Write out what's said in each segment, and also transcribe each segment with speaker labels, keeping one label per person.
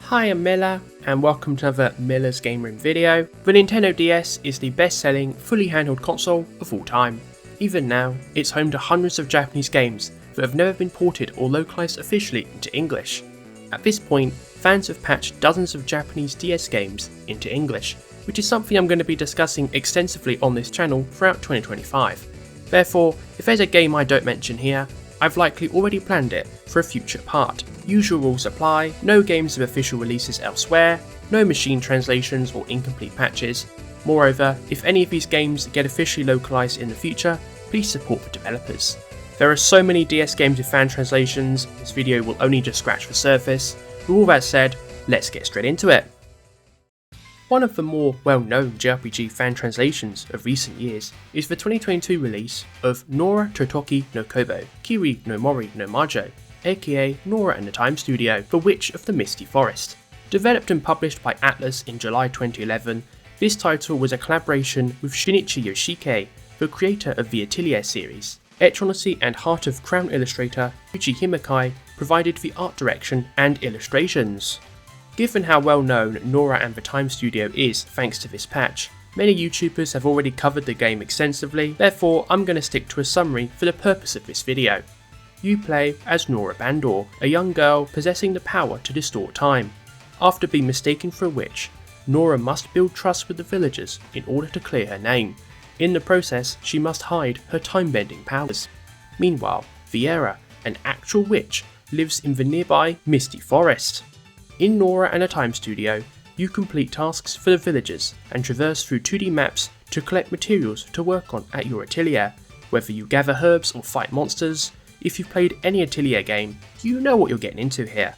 Speaker 1: Hi, I'm Milla, and welcome to another Milla's Game Room video. The Nintendo DS is the best-selling, fully handheld console of all time. Even now, it's home to hundreds of Japanese games that have never been ported or localized officially into English. At this point, fans have patched dozens of Japanese DS games into English, which is something I'm going to be discussing extensively on this channel throughout 2025. Therefore, if there's a game I don't mention here, I've likely already planned it for a future part. Usual rules apply, no games with official releases elsewhere, no machine translations or incomplete patches. Moreover, if any of these games get officially localized in the future, please support the developers. There are so many DS games with fan translations, this video will only just scratch the surface. With all that said, let's get straight into it. One of the more well-known JRPG fan translations of recent years is the 2022 release of Noora Totoki no Kobo, Kiri no Mori no Majo, aka Noora and the Time Studio, The Witch of the Misty Forest. Developed and published by Atlus in July 2011, this title was a collaboration with Shinichi Yoshike, the creator of the Atelier series. Etchonesi and Heart of Crown illustrator Yuji Himaki provided the art direction and illustrations. Given how well known Noora and the Time Studio is thanks to this patch, many YouTubers have already covered the game extensively, therefore I'm going to stick to a summary for the purpose of this video. You play as Noora Bandor, a young girl possessing the power to distort time. After being mistaken for a witch, Noora must build trust with the villagers in order to clear her name. In the process, she must hide her time-bending powers. Meanwhile, Viera, an actual witch, lives in the nearby Misty Forest. In Noora and a Time Studio, you complete tasks for the villagers and traverse through 2D maps to collect materials to work on at your atelier. Whether you gather herbs or fight monsters, if you've played any Atelier game, you know what you're getting into here.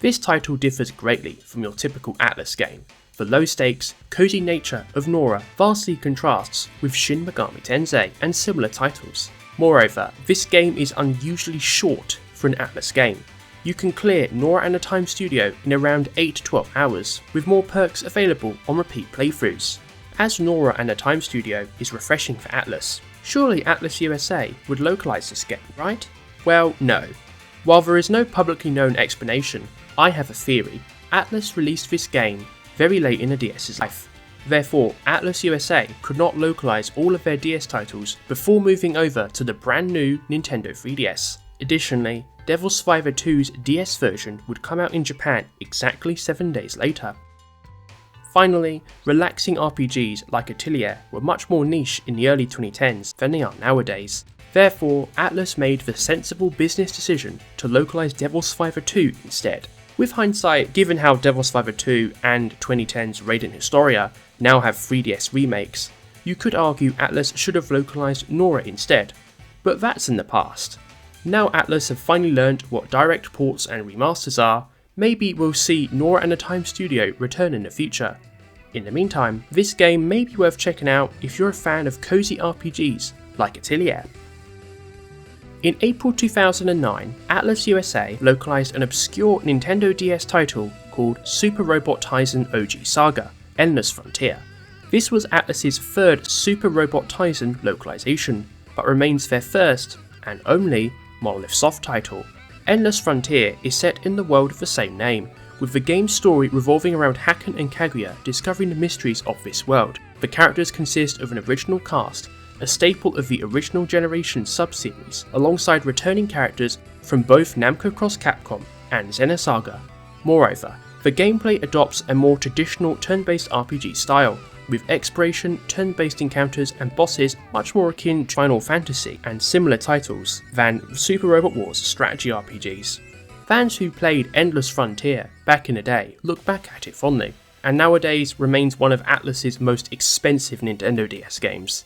Speaker 1: This title differs greatly from your typical Atlus game. The low-stakes, cozy nature of Noora vastly contrasts with Shin Megami Tensei and similar titles. Moreover, this game is unusually short for an Atlus game. You can clear Noora and the Time Studio in around 8 to 12 hours, with more perks available on repeat playthroughs. As Noora and the Time Studio is refreshing for Atlus, surely Atlus USA would localize this game, right? Well, no. While there is no publicly known explanation, I have a theory. Atlus released this game very late in the DS's life. Therefore, Atlus USA could not localize all of their DS titles before moving over to the brand new Nintendo 3DS. Additionally, Devil Survivor 2's DS version would come out in Japan exactly 7 days later. Finally, relaxing RPGs like Atelier were much more niche in the early 2010s than they are nowadays. Therefore, Atlus made the sensible business decision to localize Devil Survivor 2 instead. With hindsight, given how Devil Survivor 2 and 2010's Radiant Historia now have 3DS remakes, you could argue Atlus should have localized Noora instead, but that's in the past. Now Atlus have finally learned what direct ports and remasters are, maybe we'll see Noora and the Time Studio return in the future. In the meantime, this game may be worth checking out if you're a fan of cozy RPGs like Atelier. In April 2009, Atlus USA localized an obscure Nintendo DS title called Super Robot Taisen OG Saga: Endless Frontier. This was Atlus's third Super Robot Taisen localization, but remains their first, and only, Monolith Soft title. Endless Frontier is set in the world of the same name, with the game's story revolving around Haken and Kaguya discovering the mysteries of this world. The characters consist of an original cast, a staple of the original generation sub-series, alongside returning characters from both Namco Cross Capcom and Xenosaga. Moreover, the gameplay adopts a more traditional turn-based RPG style, with exploration, turn-based encounters and bosses much more akin to Final Fantasy and similar titles than Super Robot Wars strategy RPGs. Fans who played Endless Frontier back in the day look back at it fondly, and nowadays remains one of Atlus's most expensive Nintendo DS games.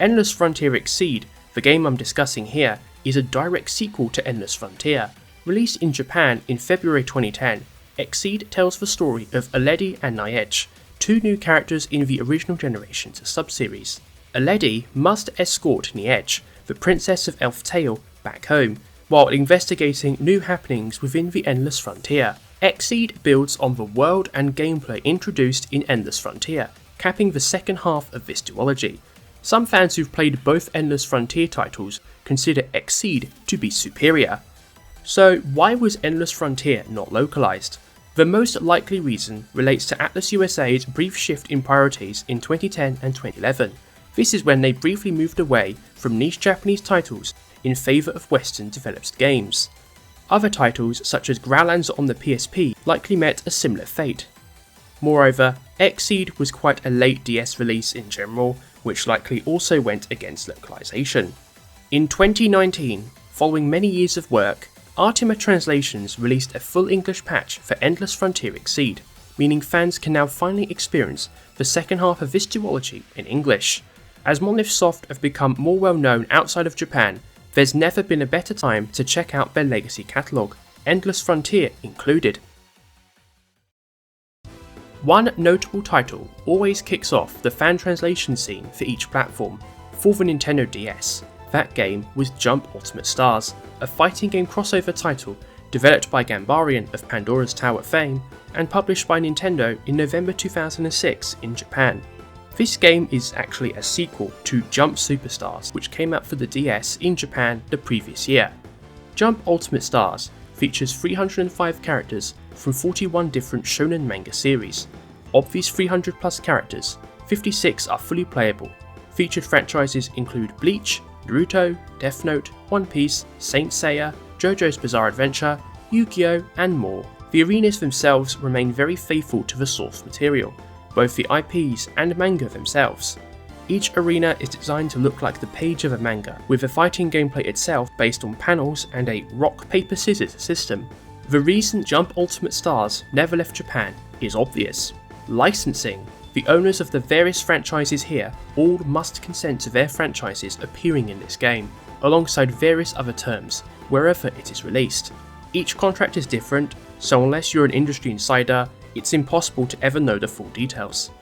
Speaker 1: Endless Frontier Exceed, the game I'm discussing here, is a direct sequel to Endless Frontier. Released in Japan in February 2010, Exceed tells the story of Aledi and Naech, two new characters in the original generation's sub-series. Aledi must escort Naech, the princess of Elf Tale, back home, while investigating new happenings within the Endless Frontier. Exceed builds on the world and gameplay introduced in Endless Frontier, capping the second half of this duology. Some fans who've played both Endless Frontier titles consider Exceed to be superior. So why was Endless Frontier not localized? The most likely reason relates to Atlus USA's brief shift in priorities in 2010 and 2011. This is when they briefly moved away from niche Japanese titles in favour of Western developed games. Other titles such as Growlands on the PSP likely met a similar fate. Moreover, Xseed was quite a late DS release in general, which likely also went against localization. In 2019, following many years of work, Artima Translations released a full English patch for Endless Frontier Xseed, meaning fans can now finally experience the second half of this duology in English. As Monolith Soft have become more well known outside of Japan, there's never been a better time to check out their legacy catalogue, Endless Frontier included. One notable title always kicks off the fan translation scene for each platform. For the Nintendo DS, that game was Jump Ultimate Stars, a fighting game crossover title developed by Gambarian of Pandora's Tower fame and published by Nintendo in November 2006 in Japan. This game is actually a sequel to Jump Superstars, which came out for the DS in Japan the previous year. Jump Ultimate Stars features 305 characters from 41 different shonen manga series. Of these 300 plus characters, 56 are fully playable. Featured franchises include Bleach, Naruto, Death Note, One Piece, Saint Seiya, JoJo's Bizarre Adventure, Yu-Gi-Oh! And more. The arenas themselves remain very faithful to the source material, both the IPs and manga themselves. Each arena is designed to look like the page of a manga, with the fighting gameplay itself based on panels and a rock, paper, scissors system. The reason Jump Ultimate Stars never left Japan is obvious. Licensing. The owners of the various franchises here all must consent to their franchises appearing in this game, alongside various other terms, wherever it is released. Each contract is different, so unless you're an industry insider, it's impossible to ever know the full details.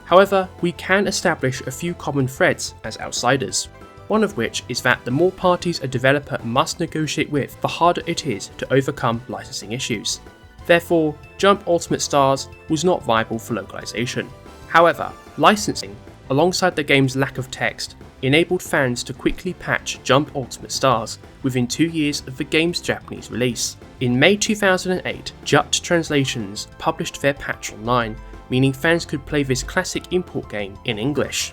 Speaker 1: However, we can establish a few common threads as outsiders, one of which is that the more parties a developer must negotiate with, the harder it is to overcome licensing issues. Therefore, Jump Ultimate Stars was not viable for localization. However, licensing, alongside the game's lack of text, enabled fans to quickly patch Jump Ultimate Stars within 2 years of the game's Japanese release. In May 2008, Jut Translations published their patch online, meaning fans could play this classic import game in English.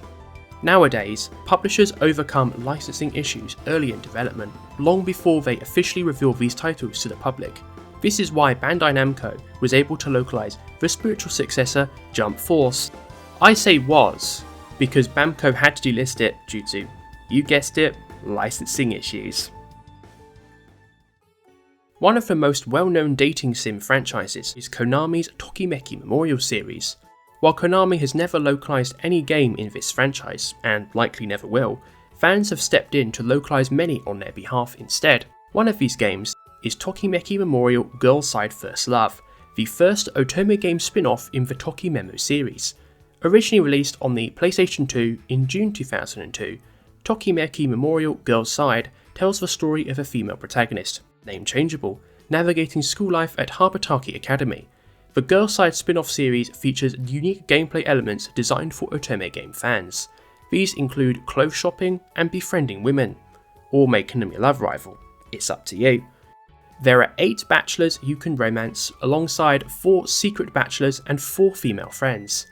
Speaker 1: Nowadays, publishers overcome licensing issues early in development, long before they officially reveal these titles to the public. This is why Bandai Namco was able to localize the spiritual successor Jump Force. I say was, because Bamco had to delist it due to, you guessed it, licensing issues. One of the most well-known dating sim franchises is Konami's Tokimeki Memorial series. While Konami has never localized any game in this franchise, and likely never will, fans have stepped in to localize many on their behalf instead. One of these games is Tokimeki Memorial Girl Side First Love, the first Otome game spin-off in the Tokimemo series. Originally released on the PlayStation 2 in June 2002, Tokimeki Memorial Girl Side tells the story of a female protagonist, name changeable, navigating school life at Habataki Academy. The Girl Side spin-off series features unique gameplay elements designed for Otome game fans. These include clothes shopping and befriending women, or making them your love rival. It's up to you. There are 8 bachelors you can romance, alongside 4 secret bachelors and 4 female friends.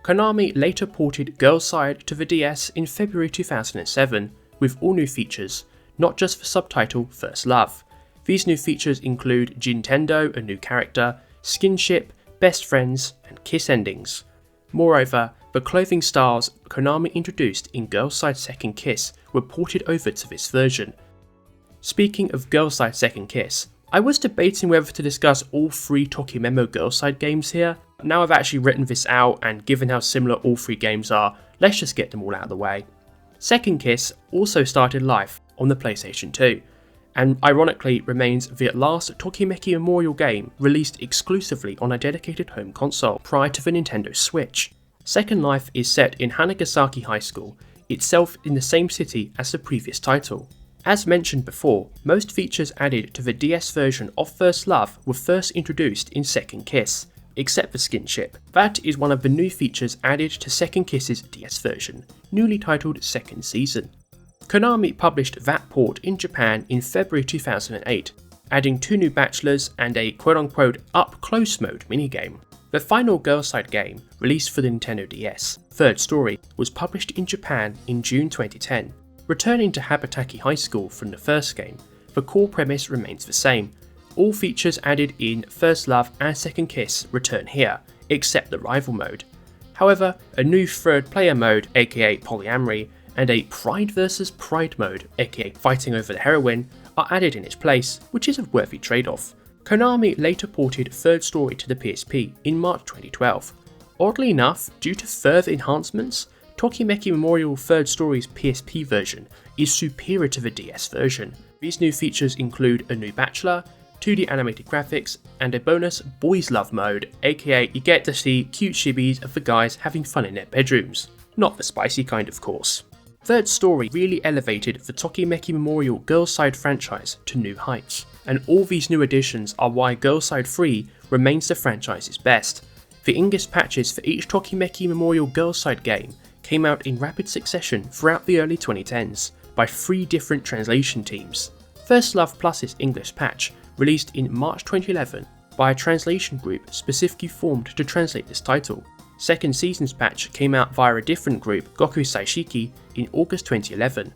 Speaker 1: Konami later ported Girl Side to the DS in February 2007, with all new features, not just the subtitle First Love. These new features include Jintendo, a new character, skinship, best friends, and kiss endings. Moreover, the clothing styles Konami introduced in Girl Side Second Kiss were ported over to this version. Speaking of Girl Side Second Kiss, I was debating whether to discuss all 3 Tokimemo Girl Side games here. Now I've actually written this out, and given how similar all 3 games are, let's just get them all out of the way. Second Kiss also started life on the PlayStation 2, and ironically remains the last Tokimeki Memorial game released exclusively on a dedicated home console prior to the Nintendo Switch. Second Life is set in Hanagasaki High School, itself in the same city as the previous title. As mentioned before, most features added to the DS version of First Love were first introduced in Second Kiss, except for skinship. That is one of the new features added to Second Kiss's DS version, newly titled Second Season. Konami published that port in Japan in February 2008, adding 2 new bachelors and a quote-unquote up-close mode minigame. The final girls' side game, released for the Nintendo DS, Third Story, was published in Japan in June 2010. Returning to Habataki High School from the first game, the core premise remains the same. All features added in First Love and Second Kiss return here, except the rival mode. However, a new third player mode, aka polyamory, and a Pride vs Pride mode, aka fighting over the heroine, are added in its place, which is a worthy trade-off. Konami later ported Third Story to the PSP in March 2012. Oddly enough, due to further enhancements, Tokimeki Memorial Third Story's PSP version is superior to the DS version. These new features include a new bachelor, 2D animated graphics, and a bonus Boys Love mode, aka you get to see cute shibis of the guys having fun in their bedrooms. Not the spicy kind, of course. Third Story really elevated the Tokimeki Memorial Girls' Side franchise to new heights, and all these new additions are why Girls' Side 3 remains the franchise's best. The English patches for each Tokimeki Memorial Girls' Side game came out in rapid succession throughout the early 2010s by 3 different translation teams. First Love Plus's English patch, released in March 2011 by a translation group specifically formed to translate this title. Second Season's patch came out via a different group, Goku Saishiki, in August 2011.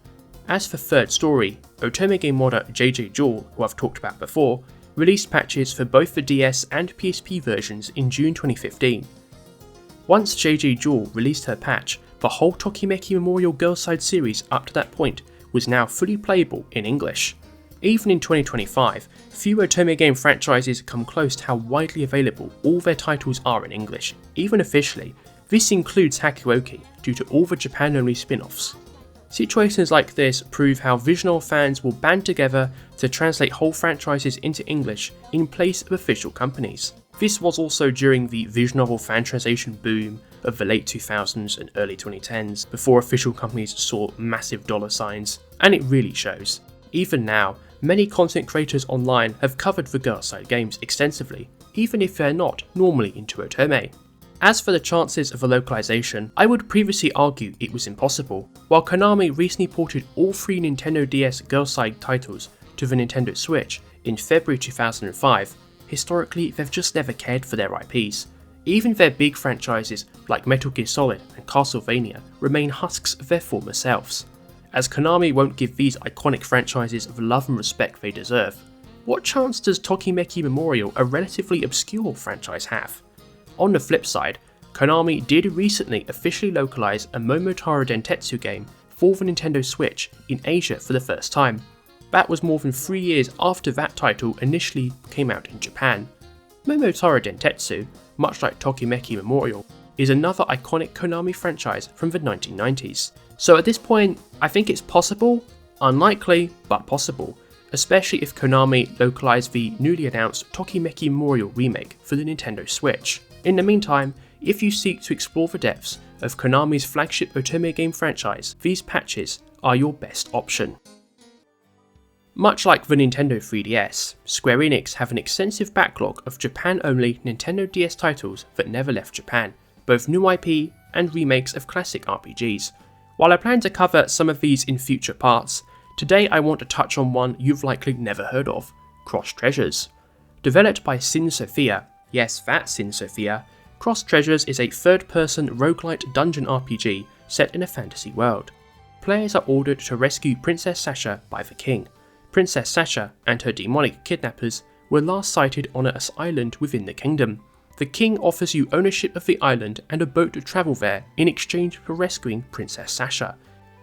Speaker 1: As for Third Story, Otome game modder JJ Jewel, who I've talked about before, released patches for both the DS and PSP versions in June 2015. Once JJ Jewel released her patch, the whole Tokimeki Memorial Girls' Side series up to that point was now fully playable in English. Even in 2025, few Otome game franchises come close to how widely available all their titles are in English, even officially. This includes Hakuoki, due to all the Japan-only spin-offs. Situations like this prove how visual fans will band together to translate whole franchises into English in place of official companies. This was also during the visual novel fan translation boom of the late 2000s and early 2010s, before official companies saw massive dollar signs, and it really shows. Even now, many content creators online have covered the Girls' Side games extensively, even if they're not normally into Otome. As for the chances of a localization, I would previously argue it was impossible. While Konami recently ported all 3 Nintendo DS Girls' Side titles to the Nintendo Switch in February 2005, historically they've just never cared for their IPs. Even their big franchises like Metal Gear Solid and Castlevania remain husks of their former selves. As Konami won't give these iconic franchises the love and respect they deserve, what chance does Tokimeki Memorial, a relatively obscure franchise, have? On the flip side, Konami did recently officially localize a Momotaro Dentetsu game for the Nintendo Switch in Asia for the first time. That was more than 3 years after that title initially came out in Japan. Momotaro Dentetsu, much like Tokimeki Memorial, is another iconic Konami franchise from the 1990s. So at this point, I think it's possible, unlikely, but possible, especially if Konami localise the newly announced Tokimeki Memorial remake for the Nintendo Switch. In the meantime, if you seek to explore the depths of Konami's flagship Otome game franchise, these patches are your best option. Much like the Nintendo 3DS, Square Enix have an extensive backlog of Japan-only Nintendo DS titles that never left Japan, both new IP and remakes of classic RPGs. While I plan to cover some of these in future parts, today I want to touch on one you've likely never heard of, Cross Treasures. Developed by Sin Sophia, yes, that Sin Sophia, Cross Treasures is a third-person roguelite dungeon RPG set in a fantasy world. Players are ordered to rescue Princess Sasha by the king. Princess Sasha and her demonic kidnappers were last sighted on an island within the kingdom. The king offers you ownership of the island and a boat to travel there in exchange for rescuing Princess Sasha.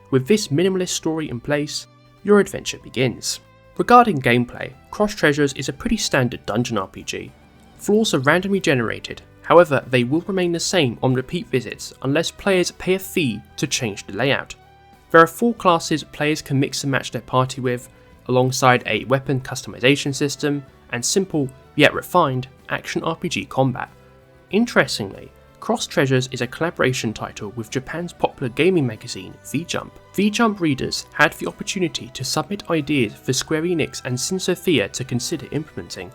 Speaker 1: With this minimalist story in place, your adventure begins. Regarding gameplay, Cross Treasures is a pretty standard dungeon RPG. Floors are randomly generated, however they will remain the same on repeat visits unless players pay a fee to change the layout. There are 4 classes players can mix and match their party with, alongside a weapon customization system and simple, yet refined, action RPG combat. Interestingly, Cross Treasures is a collaboration title with Japan's popular gaming magazine V-Jump. V-Jump readers had the opportunity to submit ideas for Square Enix and Sin Sophia to consider implementing.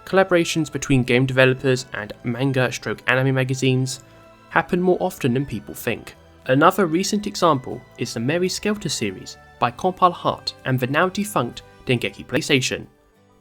Speaker 1: Collaborations between game developers and manga/anime magazines happen more often than people think. Another recent example is the Mary Skelter series by Compile Heart and the now defunct Dengeki PlayStation.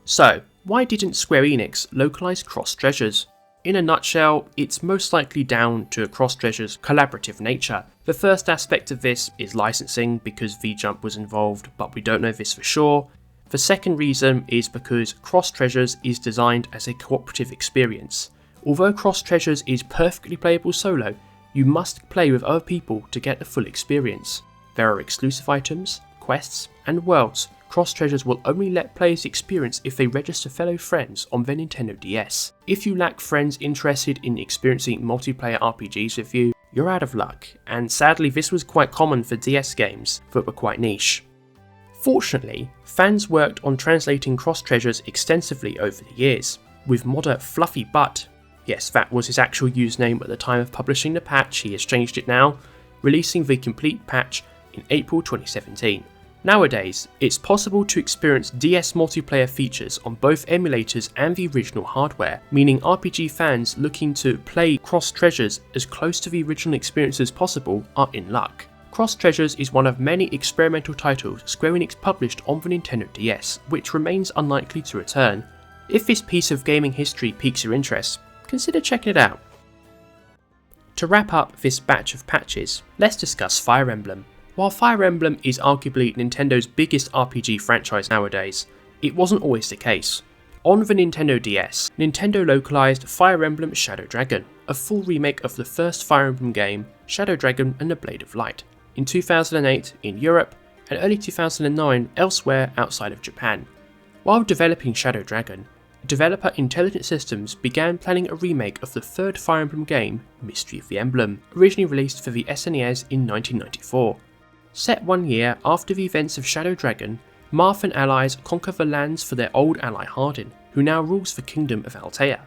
Speaker 1: So, why didn't Square Enix localise Cross Treasures? In a nutshell, it's most likely down to Cross Treasures' collaborative nature. The first aspect of this is licensing, because V-Jump was involved, but we don't know this for sure. The second reason is because Cross Treasures is designed as a cooperative experience. Although Cross Treasures is perfectly playable solo, you must play with other people to get the full experience. There are exclusive items, quests, and worlds. Cross Treasures will only let players experience if they register fellow friends on their Nintendo DS. If you lack friends interested in experiencing multiplayer RPGs with you, you're out of luck, and sadly this was quite common for DS games that were quite niche. Fortunately, fans worked on translating Cross Treasures extensively over the years, with modder Fluffy Butt, yes that was his actual username at the time of publishing the patch, he has changed it now, releasing the complete patch in April 2017. Nowadays, it's possible to experience DS multiplayer features on both emulators and the original hardware, meaning RPG fans looking to play Cross Treasures as close to the original experience as possible are in luck. Cross Treasures is one of many experimental titles Square Enix published on the Nintendo DS, which remains unlikely to return. If this piece of gaming history piques your interest, consider checking it out. To wrap up this batch of patches, let's discuss Fire Emblem. While Fire Emblem is arguably Nintendo's biggest RPG franchise nowadays, it wasn't always the case. On the Nintendo DS, Nintendo localised Fire Emblem Shadow Dragon, a full remake of the first Fire Emblem game, Shadow Dragon and the Blade of Light, in 2008 in Europe and early 2009 elsewhere outside of Japan. While developing Shadow Dragon, developer Intelligent Systems began planning a remake of the third Fire Emblem game, Mystery of the Emblem, originally released for the SNES in 1994. Set 1 year after the events of Shadow Dragon, Marth and allies conquer the lands for their old ally Hardin, who now rules the kingdom of Altea.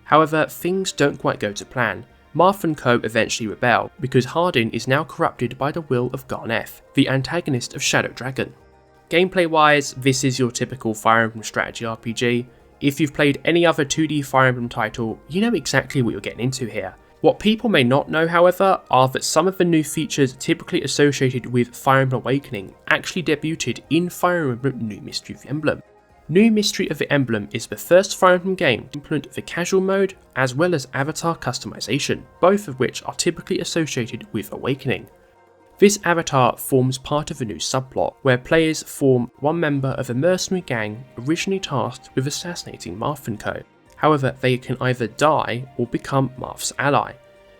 Speaker 1: However, things don't quite go to plan. Marth and co eventually rebel, because Hardin is now corrupted by the will of Garneth, the antagonist of Shadow Dragon. Gameplay wise, this is your typical Fire Emblem strategy RPG. If you've played any other 2D Fire Emblem title, you know exactly what you're getting into here. What people may not know, however, are that some of the new features typically associated with Fire Emblem Awakening actually debuted in Fire Emblem New Mystery of the Emblem. New Mystery of the Emblem is the first Fire Emblem game to implement the casual mode as well as avatar customization, both of which are typically associated with Awakening. This avatar forms part of a new subplot, where players form one member of a mercenary gang originally tasked with assassinating Marth and co. However, they can either die or become Marth's ally.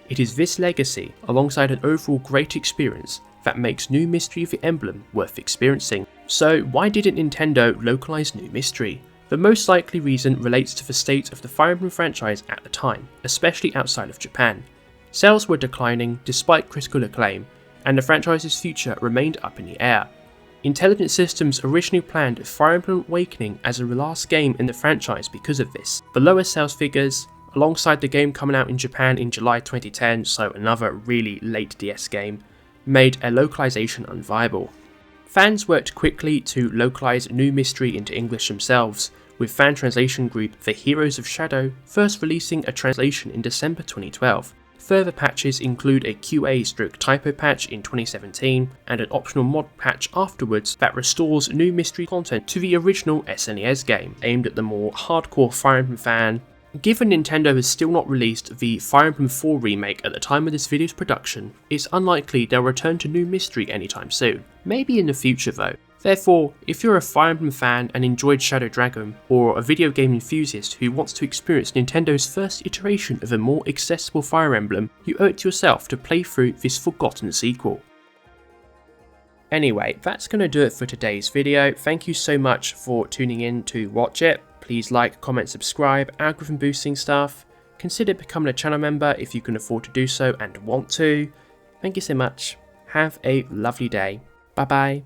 Speaker 1: It is this legacy, alongside an overall great experience, that makes New Mystery of the Emblem worth experiencing. So why didn't Nintendo localise New Mystery? The most likely reason relates to the state of the Fire Emblem franchise at the time, especially outside of Japan. Sales were declining despite critical acclaim, and the franchise's future remained up in the air. Intelligent Systems originally planned Fire Emblem Awakening as a last game in the franchise because of this. The lower sales figures, alongside the game coming out in Japan in July 2010, so another really late DS game, made a localization unviable. Fans worked quickly to localize New Mystery into English themselves, with fan translation group The Heroes of Shadow first releasing a translation in December 2012. Further patches include a QA/typo patch in 2017 and an optional mod patch afterwards that restores New Mystery content to the original SNES game, aimed at the more hardcore Fire Emblem fan. Given Nintendo has still not released the Fire Emblem 4 remake at the time of this video's production, it's unlikely they'll return to New Mystery anytime soon, maybe in the future though. Therefore, if you're a Fire Emblem fan and enjoyed Shadow Dragon, or a video game enthusiast who wants to experience Nintendo's first iteration of a more accessible Fire Emblem, you owe it to yourself to play through this forgotten sequel. Anyway, that's going to do it for today's video. Thank you so much for tuning in to watch it. Please like, comment, subscribe, algorithm boosting stuff. Consider becoming a channel member if you can afford to do so and want to. Thank you so much. Have a lovely day. Bye bye.